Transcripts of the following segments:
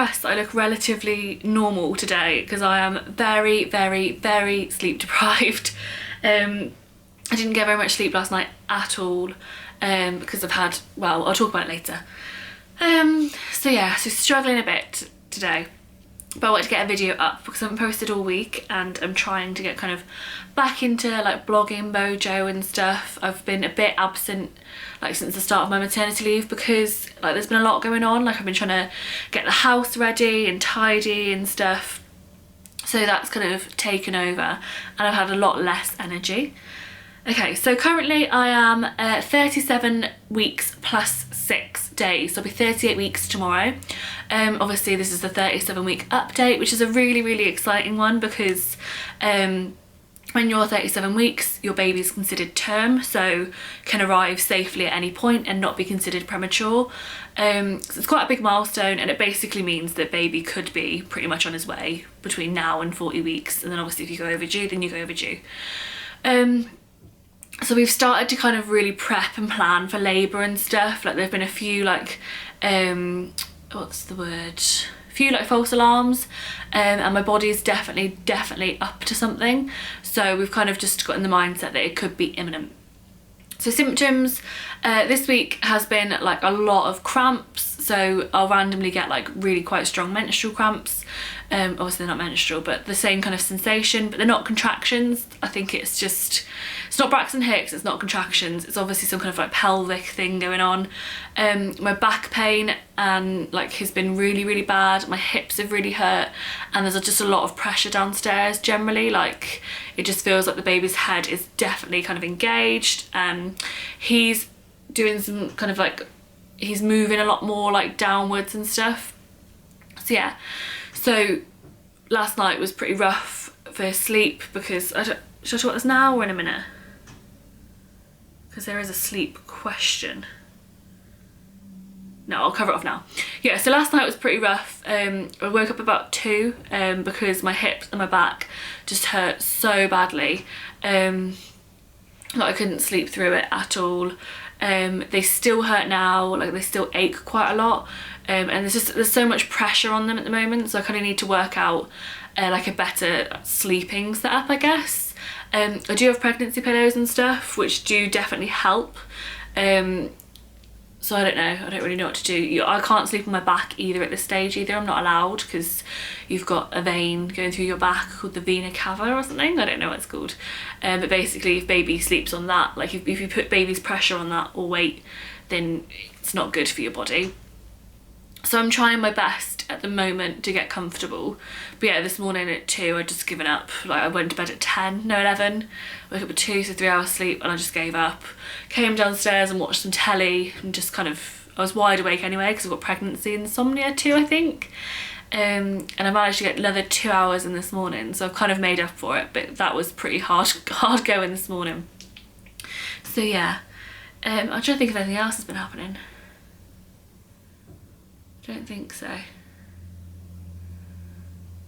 impressed that I look relatively normal today because I am very, very, very sleep deprived. I didn't get very much sleep last night at all because I've had, well, I'll talk about it later. So yeah, so struggling a bit today. But I wanted to get a video up because I haven't posted all week and I'm trying to get kind of back into like blogging mojo and stuff. I've been a bit absent like since the start of my maternity leave because like there's been a lot going on. Like I've been trying to get the house ready and tidy and stuff. So that's kind of taken over and I've had a lot less energy. Okay, so currently I am 37 weeks plus 6 days, so I'll be 38 weeks tomorrow. Obviously this is the 37-week update, which is a really, really exciting one because when you're 37 weeks, your baby's considered term, so can arrive safely at any point and not be considered premature. So it's quite a big milestone, and it basically means that baby could be pretty much on his way between now and 40 weeks, and then obviously if you go overdue, then you go overdue. So we've started to kind of really prep and plan for labour and stuff. Like there've been a few like, what's the word? A few like false alarms, and my body is definitely up to something. So we've kind of just got in the mindset that it could be imminent. So symptoms this week has been like a lot of cramps. So I'll randomly get like really quite strong menstrual cramps. Obviously they're not menstrual, but the same kind of sensation, but they're not contractions. I think it's just, it's not Braxton Hicks, it's not contractions. It's obviously some kind of like pelvic thing going on. My back pain and like has been really, really bad. My hips have really hurt, and there's just a lot of pressure downstairs generally. Like it just feels like the baby's head is definitely kind of engaged. He's doing some kind of like, he's moving a lot more like downwards and stuff. So yeah, so last night was pretty rough for sleep because should I talk about this now or in a minute? Because there is a sleep question. No, I'll cover it off now. Yeah, so last night was pretty rough. I woke up about 2 because my hips and my back just hurt so badly. Like I couldn't sleep through it at all. They still hurt now, like they still ache quite a lot. And there's so much pressure on them at the moment, so I kind of need to work out like a better sleeping setup, I guess. I do have pregnancy pillows and stuff, which do definitely help. So I don't know, I don't really know what to do. I can't sleep on my back either at this stage either. I'm not allowed because you've got a vein going through your back called the vena cava or something. I don't know what it's called. But basically if baby sleeps on that, like if you put baby's pressure on that or weight, then it's not good for your body. So I'm trying my best at the moment to get comfortable. But yeah, this morning at 2 I'd just given up. Like I went to bed at 11. Woke up at 2, so 3 hours sleep, and I just gave up. Came downstairs and watched some telly and just kind of, I was wide awake anyway because I've got pregnancy insomnia too, I think. And I managed to get another 2 hours in this morning, so I've kind of made up for it, but that was pretty hard going this morning. So yeah, I'm trying to think if anything else has been happening. Don't think so.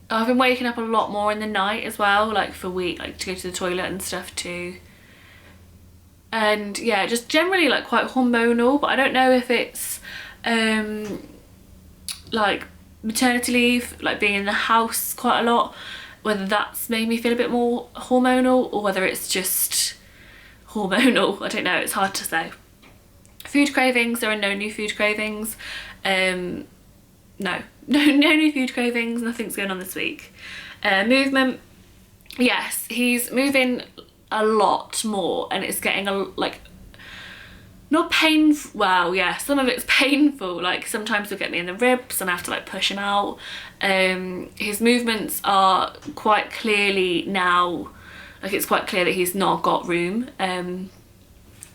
I've been waking up a lot more in the night as well, like for like to go to the toilet and stuff too. And yeah, just generally like quite hormonal, but I don't know if it's like maternity leave, like being in the house quite a lot, whether that's made me feel a bit more hormonal or whether it's just hormonal. I don't know, it's hard to say. Food cravings, there are no new food cravings. No new food cravings, nothing's going on this week. Movement, yes, he's moving a lot more and it's getting like not painful, well yeah, some of it's painful, like sometimes he'll get me in the ribs and I have to like push him out. His movements are quite clearly now, like it's quite clear that he's not got room,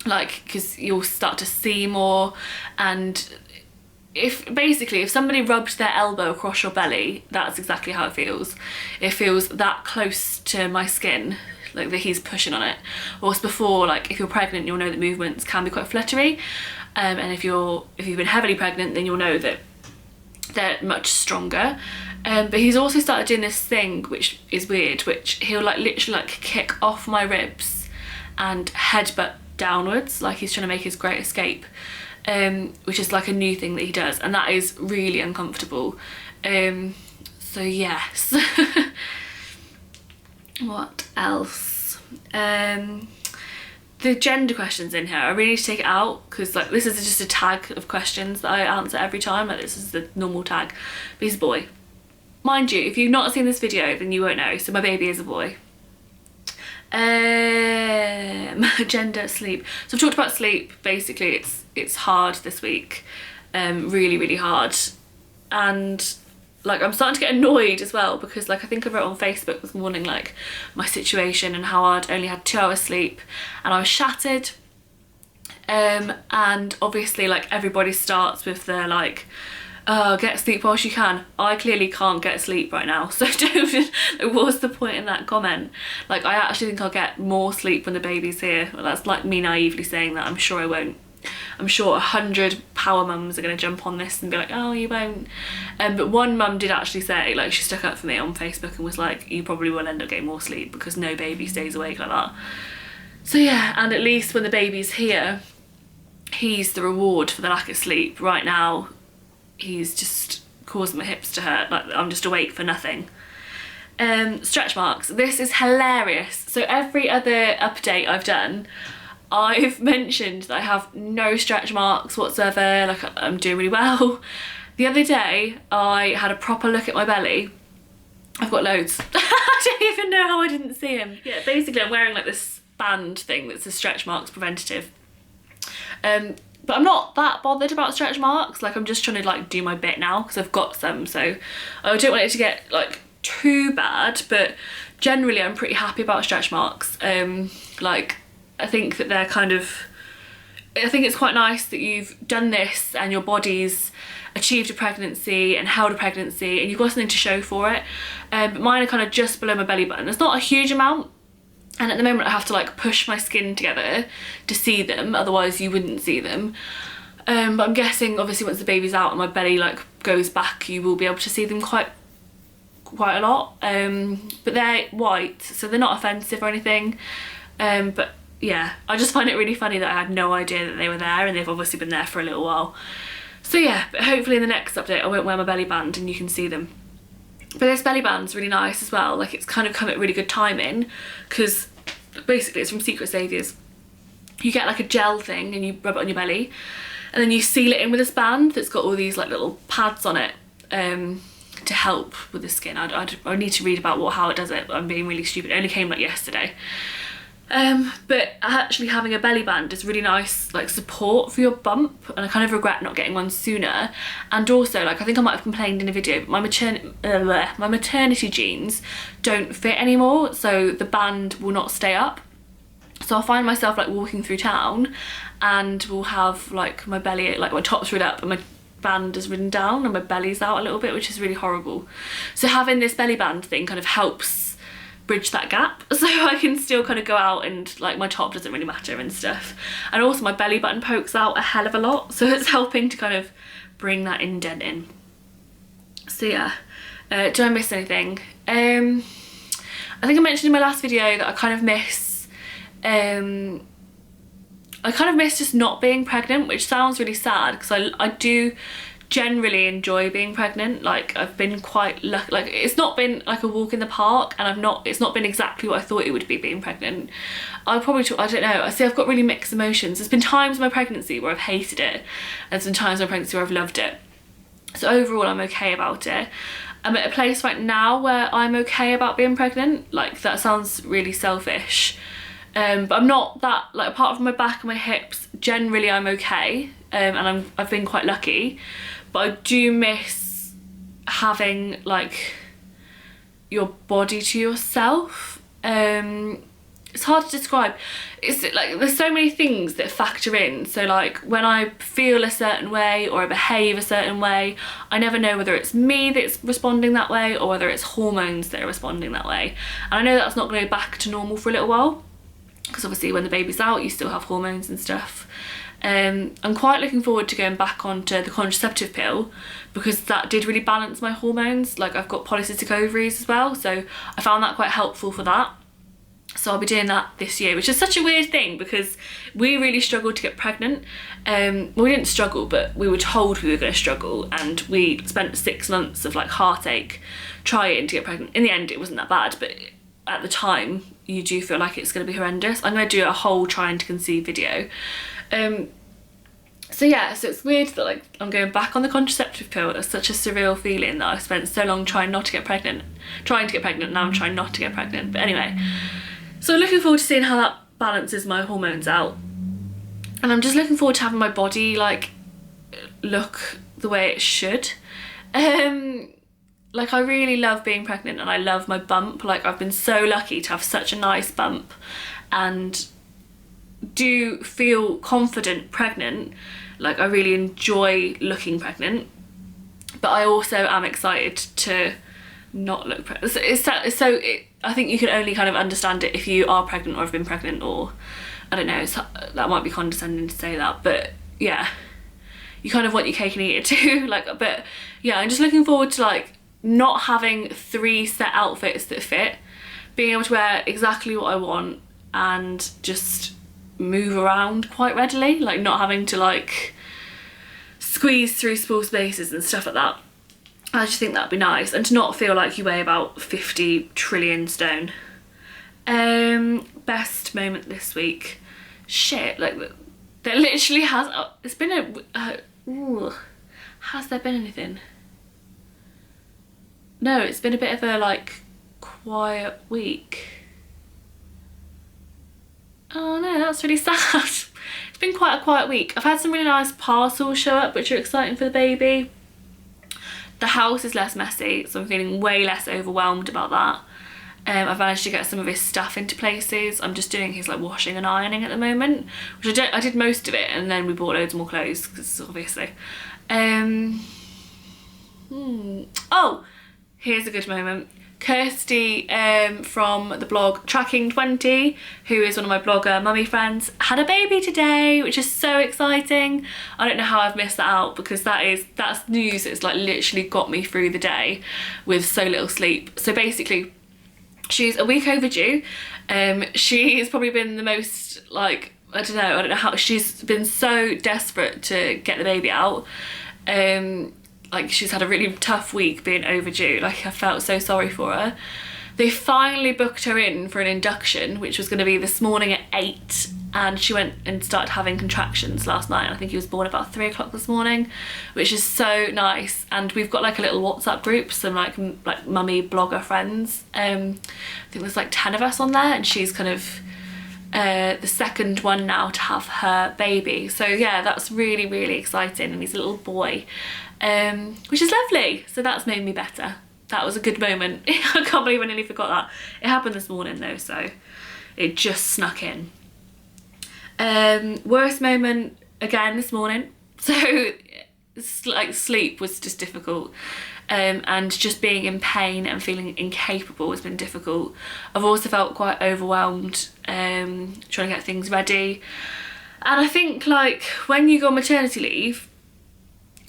like because you'll start to see more. And if somebody rubbed their elbow across your belly, that's exactly how it feels. It feels that close to my skin, like that he's pushing on it. Whilst before, like if you're pregnant, you'll know that movements can be quite fluttery, and if you've been heavily pregnant, then you'll know that they're much stronger. But he's also started doing this thing which is weird, which he'll like literally like kick off my ribs and headbutt downwards, like he's trying to make his great escape, which is like a new thing that he does, and that is really uncomfortable. So yes. What else? The gender questions in here, I really need to take it out because like this is just a tag of questions that I answer every time. Like this is the normal tag. But he's a boy. Mind you, if you've not seen this video then you won't know. So my baby is a boy. Gender, sleep. So I've talked about sleep. Basically it's hard this week. Really hard. And like I'm starting to get annoyed as well because like I think I wrote on Facebook this morning like my situation and how I'd only had 2 hours sleep and I was shattered. And obviously like everybody starts with their like, oh, get sleep whilst you can. I clearly can't get sleep right now, so don't, what's the point in that comment? Like I actually think I'll get more sleep when the baby's here. Well, that's like me naively saying that. I'm sure I won't. I'm sure 100 power mums are going to jump on this and be like, oh, you won't. But one mum did actually say, like she stuck up for me on Facebook and was like, you probably will end up getting more sleep because no baby stays awake like that. So yeah, and at least when the baby's here, he's the reward for the lack of sleep. Right now, he's just causing my hips to hurt. Like I'm just awake for nothing. Stretch marks. This is hilarious. So every other update I've done, I've mentioned that I have no stretch marks whatsoever, like I'm doing really well. The other day, I had a proper look at my belly. I've got loads. I don't even know how I didn't see him. Yeah, basically I'm wearing like this band thing that's a stretch marks preventative. But I'm not that bothered about stretch marks, like I'm just trying to like do my bit now because I've got some, so I don't want it to get like too bad, but generally I'm pretty happy about stretch marks. Like I think that they're kind of, I think it's quite nice that you've done this and your body's achieved a pregnancy and held a pregnancy and you've got something to show for it. But mine are kind of just below my belly button. It's not a huge amount, and at the moment I have to like push my skin together to see them, otherwise you wouldn't see them. But I'm guessing obviously once the baby's out and my belly like goes back, you will be able to see them quite a lot. But they're white, so they're not offensive or anything. But yeah, I just find it really funny that I had no idea that they were there, and they've obviously been there for a little while. So yeah, but hopefully in the next update I won't wear my belly band and you can see them. But this belly band's really nice as well. Like it's kind of come at really good timing because basically it's from Secret Saviours. You get like a gel thing and you rub it on your belly and then you seal it in with this band that's got all these like little pads on it to help with the skin. I need to read about how it does it, but I'm being really stupid. It only came like yesterday. But actually having a belly band is really nice like support for your bump, and I kind of regret not getting one sooner. And also like I think I might have complained in a video, but my maternity jeans don't fit anymore, so the band will not stay up. So I'll find myself like walking through town and will have like my belly, like my top's rid up and my band is ridden down and my belly's out a little bit, which is really horrible. So having this belly band thing kind of helps bridge that gap, so I can still kind of go out and like my top doesn't really matter and stuff. And also my belly button pokes out a hell of a lot, so it's helping to kind of bring that indent in. So yeah, do I miss anything? I think I mentioned in my last video that I kind of miss just not being pregnant, which sounds really sad because I do generally enjoy being pregnant. Like I've been quite lucky, like it's not been like a walk in the park, and it's not been exactly what I thought it would be being pregnant. I don't know, I see I've got really mixed emotions. There's been times in my pregnancy where I've hated it, and there's been times in my pregnancy where I've loved it. So overall I'm okay about it. I'm at a place right now where I'm okay about being pregnant. Like that sounds really selfish, but I'm not that, like apart from my back and my hips, generally I'm okay, and I've been quite lucky. But I do miss having like your body to yourself. It's hard to describe. It's like there's so many things that factor in. So like when I feel a certain way or I behave a certain way, I never know whether it's me that's responding that way or whether it's hormones that are responding that way. And I know that's not going to go back to normal for a little while, because obviously when the baby's out you still have hormones and stuff. I'm quite looking forward to going back onto the contraceptive pill because that did really balance my hormones. Like I've got polycystic ovaries as well, so I found that quite helpful for that. So I'll be doing that this year, which is such a weird thing because we really struggled to get pregnant. Well, we didn't struggle, but we were told we were going to struggle, and we spent 6 months of like heartache trying to get pregnant. In the end, it wasn't that bad, but at the time, you do feel like it's going to be horrendous. I'm going to do a whole trying to conceive video. So yeah, so it's weird that like I'm going back on the contraceptive pill. It's such a surreal feeling that I've spent so long trying not to get pregnant, now I'm trying not to get pregnant. But anyway, so I'm looking forward to seeing how that balances my hormones out. And I'm just looking forward to having my body like look the way it should. Like I really love being pregnant, and I love my bump. Like I've been so lucky to have such a nice bump and do feel confident pregnant. Like I really enjoy looking pregnant, but I also am excited to not look pregnant. I think you can only kind of understand it if you are pregnant or have been pregnant, or I don't know, that might be condescending to say that, but yeah, you kind of want your cake and eat it too. Like, but yeah, I'm just looking forward to like not having 3 set outfits that fit, being able to wear exactly what I want and just move around quite readily, like not having to like squeeze through small spaces and stuff like that. I just think that'd be nice, and to not feel like you weigh about 50 trillion stone. Best moment this week. Shit, like there literally has, it's been has there been anything? No, it's been a bit of a like quiet week. Oh no, that's really sad. It's been quite a quiet week. I've had some really nice parcels show up, which are exciting for the baby. The house is less messy, so I'm feeling way less overwhelmed about that. I've managed to get some of his stuff into places. I'm just doing his like washing and ironing at the moment, which I did most of it, and then we bought loads more clothes because obviously. Oh, here's a good moment. Kirsty from the blog Tracking 20, who is one of my blogger mummy friends, had a baby today, which is so exciting. I don't know how I've missed that out, because that's news that's like literally got me through the day with so little sleep. So basically, she's a week overdue. She's probably been the most like, I don't know how, she's been so desperate to get the baby out. Like she's had a really tough week being overdue. Like I felt so sorry for her. They finally booked her in for an induction, which was going to be this morning at 8, and she went and started having contractions last night. I think he was born about 3 o'clock this morning, which is so nice. And we've got like a little WhatsApp group, some like mummy blogger friends. I think there's like 10 of us on there, and she's kind of the second one now to have her baby. So yeah, that's really, really exciting, and he's a little boy. Which is lovely. So that's made me better. That was a good moment. I can't believe I nearly forgot that. It happened this morning though, so it just snuck in. Worst moment again this morning. So like sleep was just difficult. And just being in pain and feeling incapable has been difficult. I've also felt quite overwhelmed trying to get things ready. And I think like when you go on maternity leave,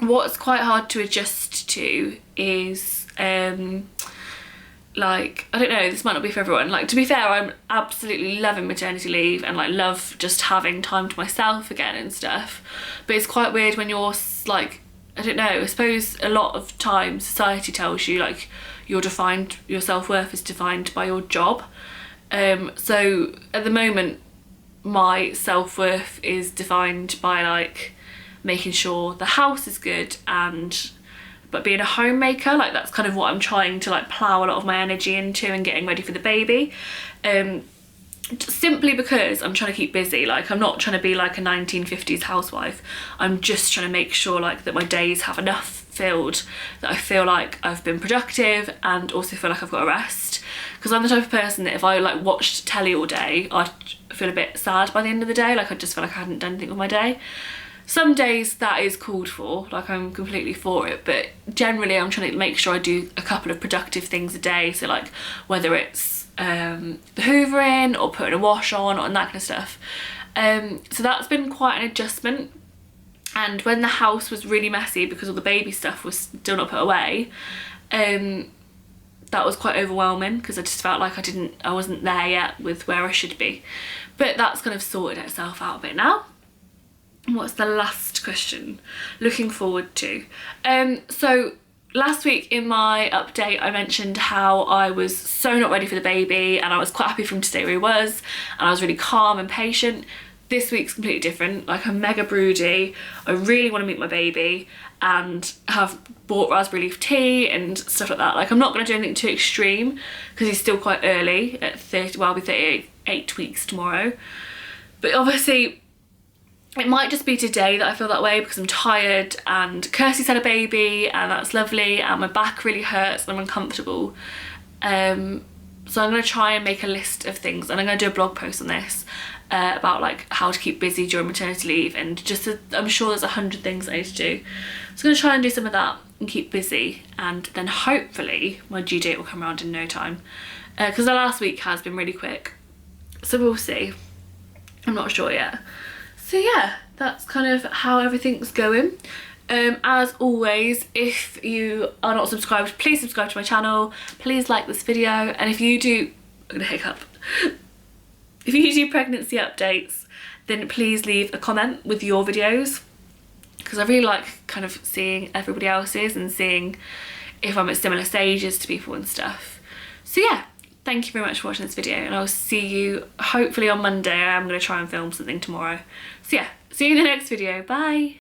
what's quite hard to adjust to is like, I don't know, this might not be for everyone. Like, to be fair, I'm absolutely loving maternity leave and like love just having time to myself again and stuff. But it's quite weird when you're like, I don't know, I suppose a lot of times society tells you like your self-worth is defined by your job. So at the moment, my self-worth is defined by like making sure the house is good, but being a homemaker, like that's kind of what I'm trying to like plow a lot of my energy into, and getting ready for the baby. Simply because I'm trying to keep busy. Like I'm not trying to be like a 1950s housewife. I'm just trying to make sure like that my days have enough filled that I feel like I've been productive, and also feel like I've got a rest. Because I'm the type of person that if I like watched telly all day, I'd feel a bit sad by the end of the day. Like I just feel like I hadn't done anything with my day. Some days that is called for, like I'm completely for it, but generally I'm trying to make sure I do a couple of productive things a day. So like whether it's the hoovering or putting a wash on and that kind of stuff. So that's been quite an adjustment. And when the house was really messy because all the baby stuff was still not put away, that that was quite overwhelming because I just felt like I wasn't there yet with where I should be. But that's kind of sorted itself out a bit now. What's the last question? Looking forward to. So last week in my update I mentioned how I was so not ready for the baby and I was quite happy for him to stay where he was and I was really calm and patient. This week's completely different. Like, I'm mega broody. I really want to meet my baby and have bought raspberry leaf tea and stuff like that. Like, I'm not going to do anything too extreme because he's still quite early at 30, well, I'll be 38 weeks tomorrow. But obviously it might just be today that I feel that way because I'm tired and Kirsty's had a baby and that's lovely and my back really hurts and I'm uncomfortable. So I'm going to try and make a list of things and I'm going to do a blog post on this about like how to keep busy during maternity leave and just I'm sure there's 100 things I need to do. So I'm going to try and do some of that and keep busy and then hopefully my due date will come around in no time because the last week has been really quick. So we'll see. I'm not sure yet. So yeah, that's kind of how everything's going. As always, if you are not subscribed, please subscribe to my channel. Please like this video. And if you do, I'm gonna hiccup. If you do pregnancy updates, then please leave a comment with your videos because I really like kind of seeing everybody else's and seeing if I'm at similar stages to people and stuff. So yeah, thank you very much for watching this video and I'll see you hopefully on Monday. I'm going to try and film something tomorrow. So yeah, see you in the next video. Bye!